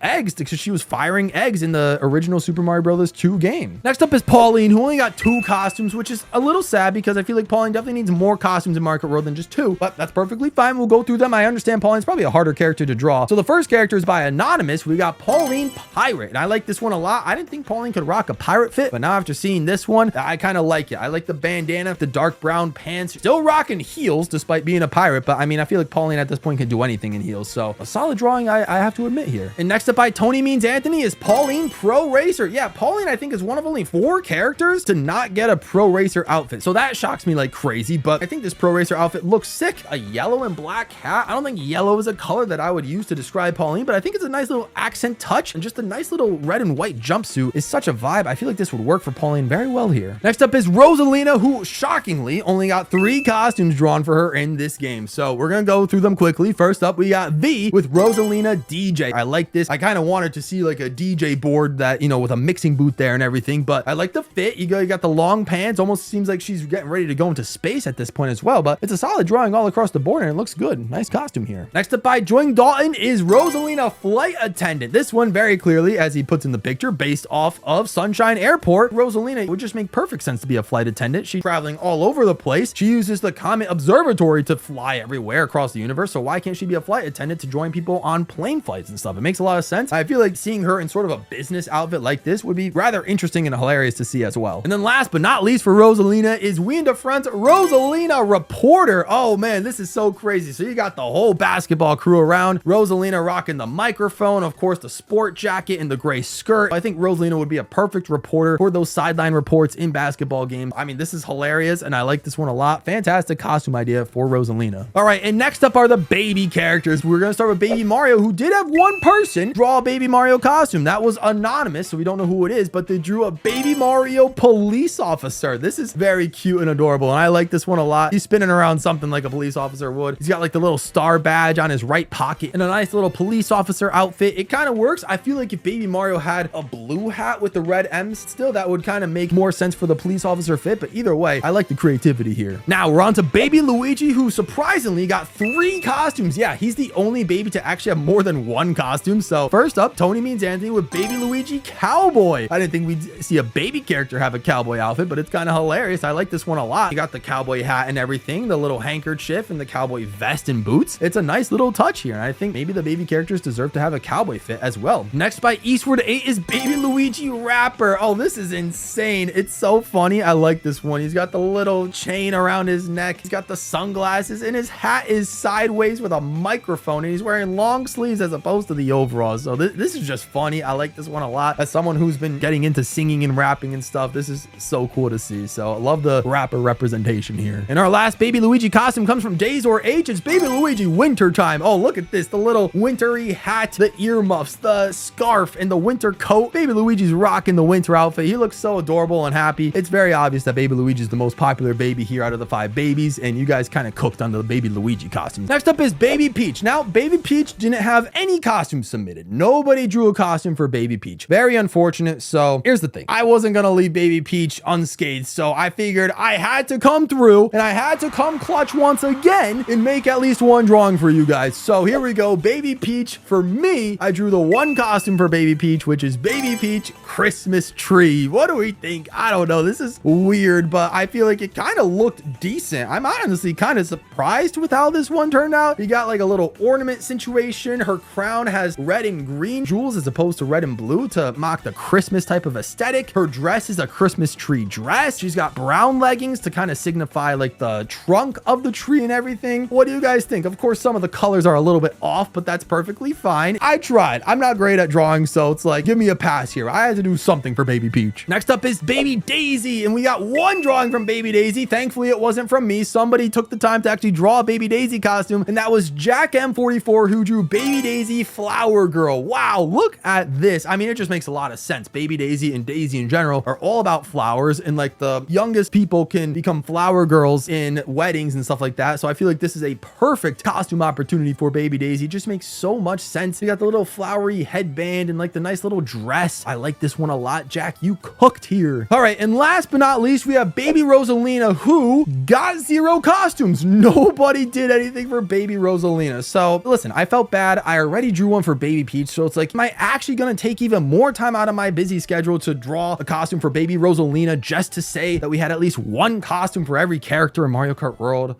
eggs because she was firing eggs in the original Super Mario Bros. 2 game. Next up is Pauline, who only got 2 costumes, which is a little sad because I feel like Pauline definitely needs more costumes in Mario Kart World than just 2, but that's perfectly fine. We'll go through them. I understand Pauline's probably a harder character to draw. So the first character is by Anonymous. We got Pauline Pirate, and I like this one a lot. I didn't think Pauline could rock a pirate fit, but now after seeing this one, I kind of like it. I like the bandana, the dark brown pants, still rocking heels despite being a pirate, but I mean, I feel like Pauline at this point can do anything in heels, so a solid drawing, I have to admit here. And next up by Tony Means Anthony is Pauline Pro Racer. Yeah, Pauline I think is one of only 4 characters to not get a Pro Racer outfit, so that shocks me like crazy, but I think this Pro Racer outfit looks sick. A yellow and black hat. I don't think yellow is a color that I would use to describe Pauline, but I think it's a nice little accent touch, and just a nice little red and white jumpsuit is such a vibe. I feel like this would work for Pauline very well here. Next up is Rosalina, who shockingly only got 3 costumes drawn for her in this game, so we're gonna go through them quickly. First up, we got V with Rosalina DJ. I like this. I kind of wanted to see like a DJ board that, you know, with a mixing booth there and everything, but I like the fit. You got the long pants. Almost seems like she's getting ready to go into space at this point as well, but it's a solid drawing all across the board and it looks good. Nice costume here. Next up by Joing Dalton is Rosalina Flight Attendant. This one very clearly, as he puts in the picture, based off of Sunshine Airport. Rosalina would just make perfect sense to be a flight attendant. She's traveling all over the place. She uses the Comet Observatory to fly everywhere across the universe, so why can't she be a flight attendant to join people on plane flights and stuff? It makes a lot of sense. I feel like seeing her in sort of a business outfit like this would be rather interesting and hilarious to see as well. And then last but not least for Rosalina is we in the front Rosalina Reporter. Oh man, this is so crazy. So you got the whole basketball crew around. Rosalina rocking the microphone, of course the sport jacket and the gray skirt. I think Rosalina would be a perfect reporter for those sideline reports in basketball games. I mean, this is hilarious and I like this one a lot. Fantastic costume idea for Rosalina. All right, and next up are the baby characters. We're gonna start with Baby Mario, who did have one person draw a Baby Mario costume. That was anonymous, so we don't know who it is, but they drew a Baby Mario police officer. This is very cute and adorable, and I like this one a lot. He's spinning around something like a police officer would. He's got like the little star badge on his right pocket and a nice little police officer outfit. It kind of works. I feel like if Baby Mario had a blue hat with the red M's still, that would kind of make more sense for the police officer fit, but either way, I like the creativity here. Now we're on to Baby Luigi, who surprisingly got 3 costumes. Yeah, he's the only baby to actually have more than 1 costume. So first up, Tony Means Anthony with Baby Luigi Cowboy. I didn't think we'd see a baby character have a cowboy outfit, but it's kind of hilarious. I like this one a lot. You got the cowboy hat and everything, the little handkerchief and the cowboy vest and boots. It's a nice little touch here, and I think maybe the baby characters deserve to have a cowboy fit as well. Next by Eastward 8 is Baby Luigi Luigi rapper. Oh, this is insane. It's so funny. I like this one. He's got the little chain around his neck. He's got the sunglasses, and his hat is sideways with a microphone, and he's wearing long sleeves as opposed to the overalls. So this is just funny. I like this one a lot. As someone who's been getting into singing and rapping and stuff, this is so cool to see. So I love the rapper representation here. And our last Baby Luigi costume comes from Days or H. It's Baby Luigi winter time. Oh, look at this. The little wintry hat, the earmuffs, the scarf, and the winter coat. Baby Luigi's rocking the winter outfit. He looks so adorable and happy. It's very obvious that Baby Luigi is the most popular baby here out of the 5 babies, and you guys kind of cooked on the Baby Luigi costumes. Next up is Baby Peach. Now, Baby Peach didn't have any costumes submitted. Nobody drew a costume for Baby Peach. Very unfortunate. So here's the thing. I wasn't going to leave Baby Peach unscathed, so I figured I had to come through, and I had to come clutch once again and make at least one drawing for you guys. So here we go. Baby Peach. For me, I drew the one costume for Baby Peach, which is Baby Peach Christmas Tree. What do we think? I don't know. This is weird, but I feel like it kind of looked decent. I'm honestly kind of surprised with how this one turned out. You got like a little ornament situation. Her crown has red and green jewels as opposed to red and blue to mock the Christmas type of aesthetic. Her dress is a Christmas tree dress. She's got brown leggings to kind of signify like the trunk of the tree and everything. What do you guys think? Of course, some of the colors are a little bit off, but that's perfectly fine. I tried. I'm not great at drawing, so it's like, give me a pass here. I had to do something for Baby Peach. Next up is Baby Daisy, and we got one drawing from Baby Daisy. Thankfully, it wasn't from me. Somebody took the time to actually draw a Baby Daisy costume, and that was Jack M44, who drew Baby Daisy Flower Girl. Wow, look at this. I mean, it just makes a lot of sense. Baby Daisy and Daisy in general are all about flowers, and like the youngest people can become flower girls in weddings and stuff like that. So I feel like this is a perfect costume opportunity for Baby Daisy. It just makes so much sense. You got the little flowery headband and like the nice little dress. I like this one a lot. Jack, you cooked here. All right, and last but not least, we have Baby Rosalina, who got 0 costumes. Nobody did anything for Baby Rosalina. So listen, I felt bad. I already drew one for Baby Peach, so it's like, am I actually gonna take even more time out of my busy schedule to draw a costume for Baby Rosalina just to say that we had at least one costume for every character in Mario Kart World?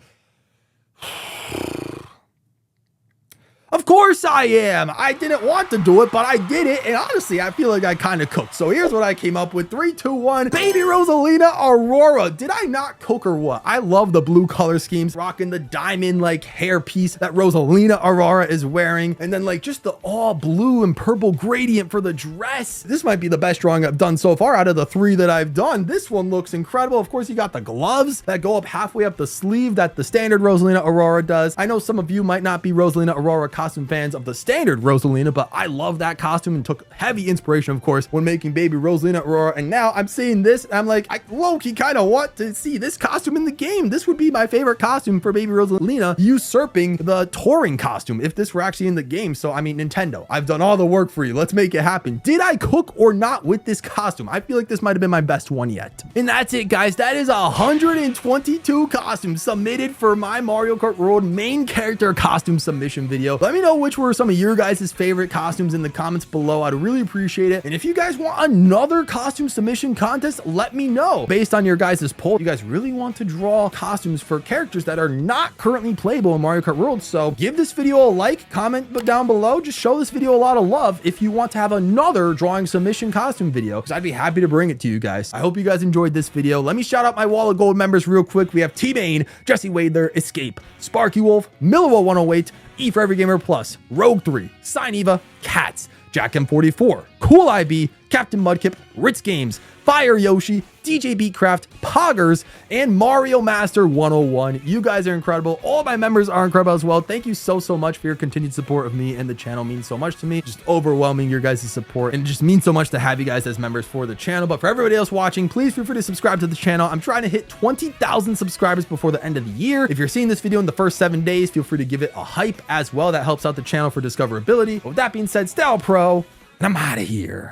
Of course I am. I didn't want to do it, but I did it. And honestly, I feel like I kind of cooked. So here's what I came up with. 3, 2, 1. Baby Rosalina Aurora. Did I not cook or what? I love the blue color schemes. Rocking the diamond like hair piece that Rosalina Aurora is wearing. And then like just the all blue and purple gradient for the dress. This might be the best drawing I've done so far out of the 3 that I've done. This one looks incredible. Of course, you got the gloves that go up halfway up the sleeve that the standard Rosalina Aurora does. I know some of you might not be Rosalina Aurora costume fans of the standard Rosalina, but I love that costume and took heavy inspiration, of course, when making Baby Rosalina Aurora. And now I'm seeing this and I'm like, I low-key kind of want to see this costume in the game. This would be my favorite costume for Baby Rosalina, usurping the touring costume if this were actually in the game. So I mean, Nintendo, I've done all the work for you. Let's make it happen. Did I cook or not with this costume? I feel like this might have been my best one yet. And that's it, guys. That is 122 costumes submitted for my Mario Kart World main character costume submission video. Let me know which were some of your guys' favorite costumes in the comments below. I'd really appreciate it. And if you guys want another costume submission contest, let me know. Based on your guys' poll, you guys really want to draw costumes for characters that are not currently playable in Mario Kart World. So give this video a like, comment down below. Just show this video a lot of love if you want to have another drawing submission costume video, because I'd be happy to bring it to you guys. I hope you guys enjoyed this video. Let me shout out my wall of gold members real quick. We have T-Bane, Jesse Wadler, Escape, Sparky Wolf, Millwell 108, E for Every Gamer Plus, Rogue 3, Sign Eva, Cats, Jack M44, Cool IB, Captain Mudkip, Ritz Games, Fire Yoshi, DJ Beatcraft, Poggers, and Mario Master 101. You guys are incredible. All my members are incredible as well. Thank you so much for your continued support of me and the channel. It means so much to me. Just overwhelming your guys' support, and it just means so much to have you guys as members for the channel. But for everybody else watching, please feel free to subscribe to the channel. I'm trying to hit 20,000 subscribers before the end of the year. If you're seeing this video in the first 7 days, feel free to give it a hype as well. That helps out the channel for discoverability. But with that being said, stay all pro, and I'm out of here.